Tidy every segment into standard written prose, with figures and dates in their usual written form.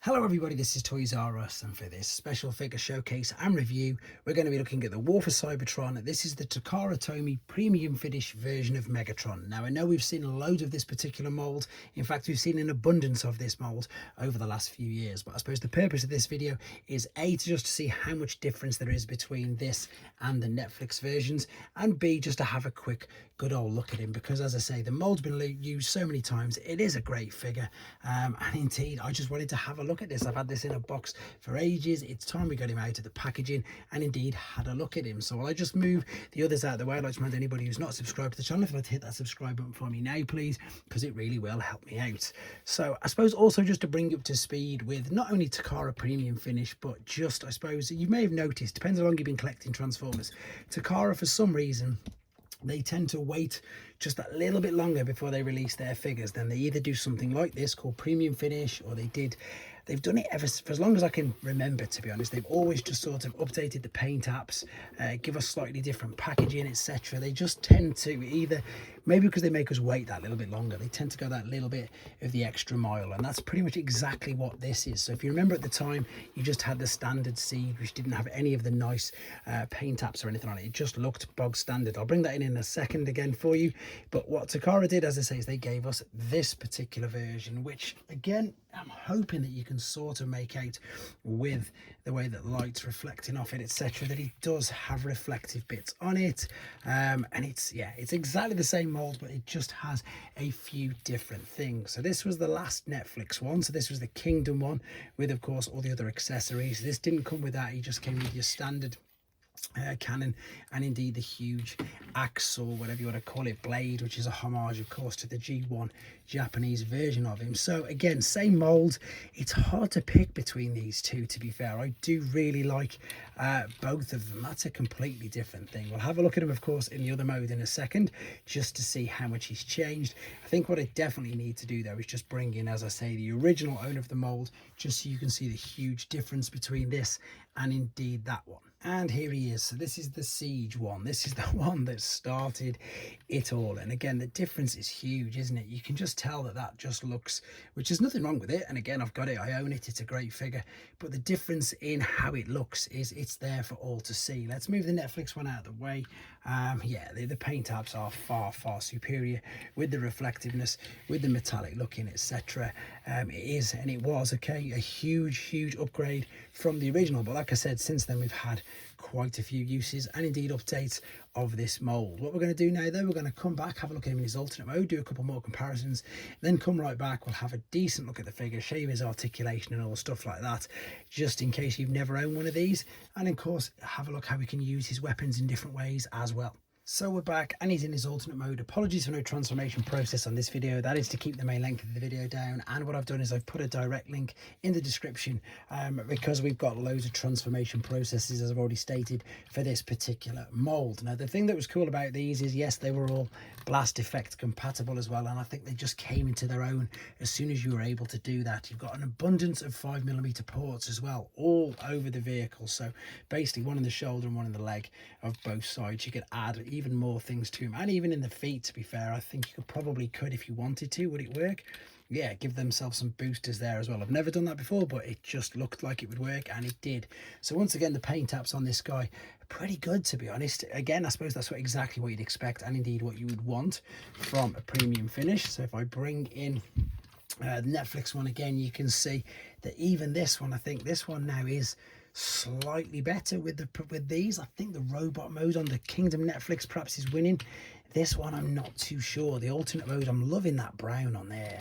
Hello everybody, this is Toys R Us, and for this special figure showcase and review, we're going to be looking at the War for Cybertron. This is the Takara Tomy premium finish version of Megatron. Now I know we've seen loads of this particular mould. In fact, we've seen an abundance of this mould over the last few years, but I suppose the purpose of this video is A, to just see how much difference there is between this and the Netflix versions, and B, just to have a quick good old look at him, because as I say, the mould's been used so many times. It is a great figure, and indeed I just wanted to have a look at this. I've had this in a box for ages. It's time we got him out of the packaging and indeed had a look at him. So while I just move the others out of the way, I'd like to remind anybody who's not subscribed to the channel, if you'd like to hit that subscribe button for me now please, because it really will help me out. So I suppose also just to bring you up to speed with not only Takara premium finish, but just, I suppose you may have noticed, depends how long you've been collecting Transformers, Takara for some reason they tend to wait just a little bit longer before they release their figures. Then they either do something like this called premium finish, or they've done it ever for as long as I can remember, to be honest. They've always just sort of updated the paint apps, give us slightly different packaging, etc. They just tend to either, maybe because they make us wait that little bit longer, they tend to go that little bit of the extra mile, and that's pretty much exactly what this is. So if you remember at the time, you just had the standard seed, which didn't have any of the nice paint apps or anything on it. It just looked bog standard. I'll bring that in a second again for you. But what Takara did, as I say, is they gave us this particular version, which again, I'm hoping that you can sort of make out with the way that light's reflecting off it, etc., that it does have reflective bits on it. And it's exactly the same mold, but it just has a few different things. So this was the last Netflix one. So this was the Kingdom one with, of course, all the other accessories. This didn't come with that. He just came with your standard cannon and indeed the huge axe, or whatever you want to call it, blade, which is a homage of course to the G1 Japanese version of him. So again, same mold. It's hard to pick between these two, to be fair. I do really like both of them. That's a completely different thing. We'll have a look at him of course in the other mode in a second, just to see how much he's changed. I think what I definitely need to do though is just bring in, as I say, the original owner of the mold, just so you can see the huge difference between this and indeed that one. And here he is. So this is the Siege one. This is the one that started it all. And again, the difference is huge, isn't it? You can just tell that that just looks, which is nothing wrong with it. And again, I've got it, I own it, it's a great figure. But the difference in how it looks is it's there for all to see. Let's move the Netflix one out of the way. Yeah, the paint apps are far superior with the reflectiveness, with the metallic looking, etc. It is, and it was, okay, a huge upgrade from the original. But like I said, since then we've had quite a few uses and indeed updates of this mold. What we're going to do now though, we're going to come back, have a look at him in his alternate mode, do a couple more comparisons, then come right back. We'll have a decent look at the figure, show you his articulation and all stuff like that, just in case you've never owned one of these, and of course have a look how we can use his weapons in different ways as well. So we're back and he's in his alternate mode. Apologies for no transformation process on this video. That is to keep the main length of the video down. And what I've done is I've put a direct link in the description because we've got loads of transformation processes, as I've already stated, for this particular mold. Now, the thing that was cool about these is, yes, they were all blast effect compatible as well. And I think they just came into their own as soon as you were able to do that. You've got an abundance of 5mm ports as well, all over the vehicle. So basically one in the shoulder and one in the leg of both sides. You could add even more things to him, and even in the feet, to be fair. I think you could if you wanted to. Would it work? Yeah, give themselves some boosters there as well. I've never done that before, but it just looked like it would work, and it did. So once again, the paint apps on this guy are pretty good, to be honest. Again, I suppose that's exactly what you'd expect, and indeed what you would want from a premium finish. So if I bring in the Netflix one again, you can see that even this one, I think this one now is slightly better with these. I think the robot mode on the Kingdom Netflix perhaps is winning. This one I'm not too sure. The alternate mode, I'm loving that brown on there.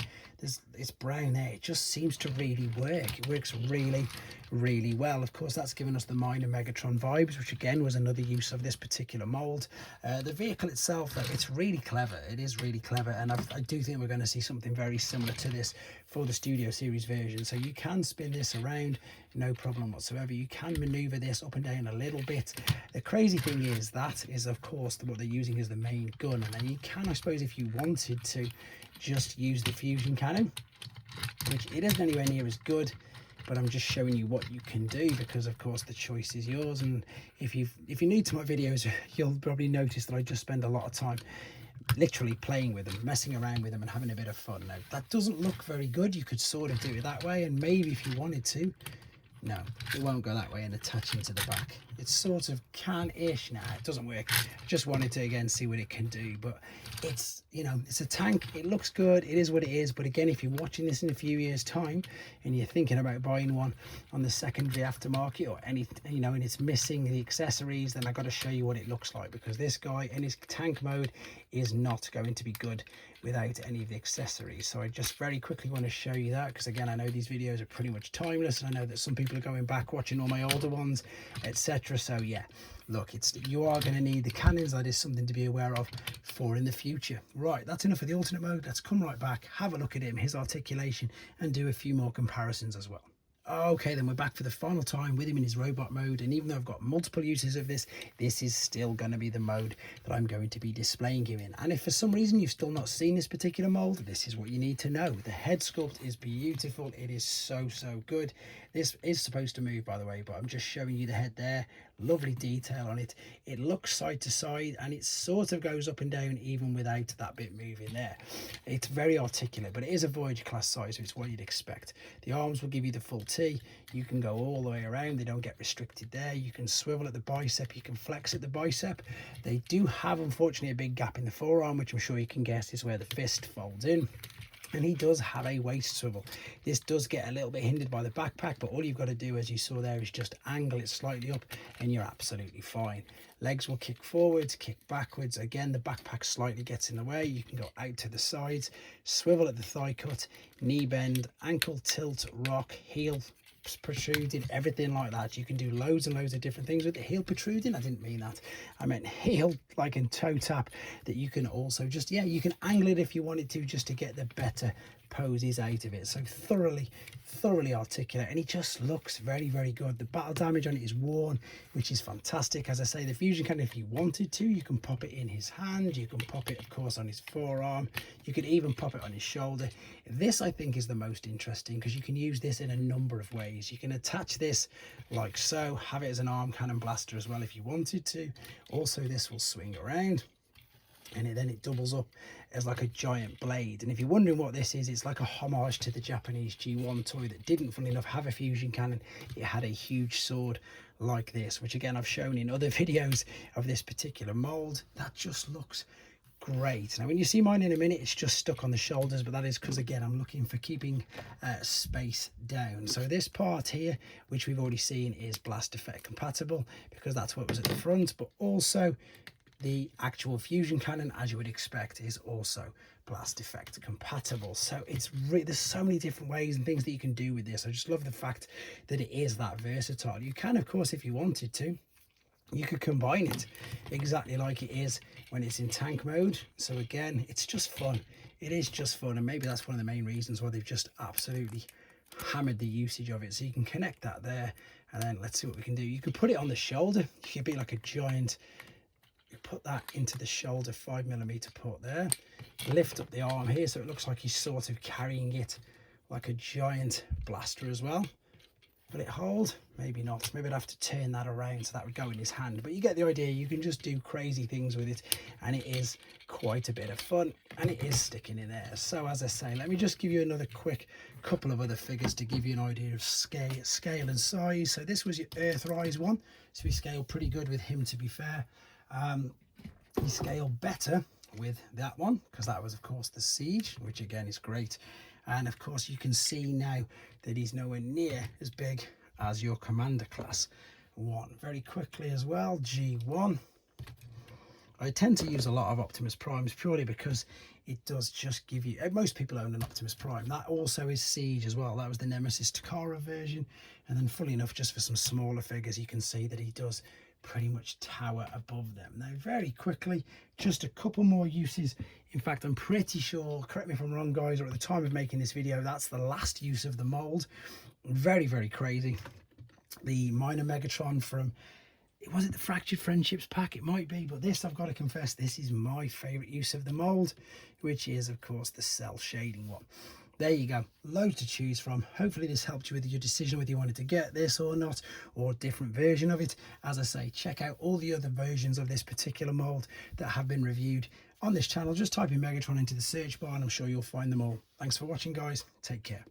It's brown there. It just seems to really work. It works really well. Of course, that's given us the minor Megatron vibes, which again was another use of this particular mold. The vehicle itself, it's really clever. It is really clever, and I do think we're going to see something very similar to this for the Studioseries version. So you can spin this around, no problem whatsoever. You can maneuver this up and down a little bit. The crazy thing is that is, of course, what they're using as the main gun, and then you can, I suppose, if you wanted to, just use the fusion cannon, which it isn't anywhere near as good, but I'm just showing you what you can do, because of course the choice is yours. And if you're new to my videos, you'll probably notice that I just spend a lot of time literally playing with them, messing around with them and having a bit of fun. Now, that doesn't look very good. You could sort of do it that way, and maybe if you wanted to, no, it won't go that way and attach into the back. It sort of can-ish. Nah, it doesn't work. Just wanted to, again, see what it can do. But it's, you know, it's a tank. It looks good. It is what it is. But again, if you're watching this in a few years' time and you're thinking about buying one on the secondary aftermarket or any, you know, and it's missing the accessories, then I've got to show you what it looks like, because this guy in his tank mode is not going to be good without any of the accessories. So I just very quickly want to show you that, because again, I know these videos are pretty much timeless, and I know that some people are going back watching all my older ones, etc. So yeah, look, you are going to need the cannons. That is something to be aware of for in the future. Right, that's enough of the alternate mode. Let's come right back, have a look at him, his articulation, and do a few more comparisons as well. Okay, then we're back for the final time with him in his robot mode, and even though I've got multiple uses of this is still going to be the mode that I'm going to be displaying him in. And if for some reason you've still not seen this particular mold, this is what you need to know. The head sculpt is beautiful. It is so good. This is supposed to move, by the way, but I'm just showing you the head there. Lovely detail on it. It looks side to side, and it sort of goes up and down even without that bit moving there. It's very articulate, but it is a Voyager class size, so it's what you'd expect. The arms will give you the full T. You can go all the way around. They don't get restricted there. You can swivel at the bicep. You can flex at the bicep. They do have, unfortunately, a big gap in the forearm, which I'm sure you can guess is where the fist folds in. And he does have a waist swivel. This does get a little bit hindered by the backpack, but all you've got to do, as you saw there, is just angle it slightly up and you're absolutely fine. Legs will kick forwards, kick backwards. Again, the backpack slightly gets in the way. You can go out to the sides, swivel at the thigh cut, knee bend, ankle tilt, rock, heel protruding, everything like that. You can do loads and loads of different things with the heel protruding. I didn't mean that. I meant heel, like in toe tap, that you can also just, yeah, you can angle it if you wanted to, just to get the better poses out of it. So thoroughly articulate, and he just looks very good. The battle damage on it is worn, which is fantastic. As I say, the fusion cannon, if you wanted to, you can pop it in his hand, you can pop it of course on his forearm, you could even pop it on his shoulder. This I think is the most interesting, because you can use this in a number of ways. You can attach this like so, have it as an arm cannon blaster as well if you wanted to. Also, this will swing around, and then it doubles up as like a giant blade. And if you're wondering what this is, it's like a homage to the Japanese G1 toy that didn't, funnily enough, have a fusion cannon. It had a huge sword like this, which again I've shown in other videos of this particular mold. That just looks great. Now when you see mine in a minute, it's just stuck on the shoulders, but that is because again I'm looking for keeping space down. So this part here, which we've already seen, is blast effect compatible, because that's what was at the front, but also the actual fusion cannon, as you would expect, is also blast effect compatible. So it's there's so many different ways and things that you can do with this. I just love the fact that it is that versatile. You can, of course, if you wanted to, you could combine it exactly like it is when it's in tank mode. So again, it's just fun. It is just fun, and maybe that's one of the main reasons why they've just absolutely hammered the usage of it. So you can connect that there, and then let's see what we can do. You could put it on the shoulder. You could be like a giant. You put that into the shoulder 5mm port there, lift up the arm here so it looks like he's sort of carrying it like a giant blaster as well. Will it hold? Maybe not. Maybe I'd have to turn that around so that would go in his hand, but you get the idea. You can just do crazy things with it, and it is quite a bit of fun, and it is sticking in there. So as I say, let me just give you another quick couple of other figures to give you an idea of scale and size. So this was your Earthrise one, so we scaled pretty good with him, to be fair. You scale better with that one, because that was of course the Siege, which again is great. And of course you can see now that he's nowhere near as big as your Commander class one. Very quickly as well, G1. I tend to use a lot of Optimus Primes purely because it does just give you, most people own an Optimus Prime. That also is Siege as well. That was the Nemesis Takara version. And then fully enough, just for some smaller figures, you can see that he does pretty much tower above them. Now very quickly, just a couple more uses. In fact, I'm pretty sure, correct me if I'm wrong guys, or at the time of making this video, that's the last use of the mold. Very crazy. The minor Megatron from, was it the Fractured Friendships pack? It might be, but this, I've got to confess, this is my favorite use of the mold, which is of course the cell shading one. There you go, loads to choose from. Hopefully this helped you with your decision whether you wanted to get this or not, or a different version of it. As I say, check out all the other versions of this particular mold that have been reviewed on this channel. Just type in Megatron into the search bar and I'm sure you'll find them all. Thanks for watching, guys. Take care.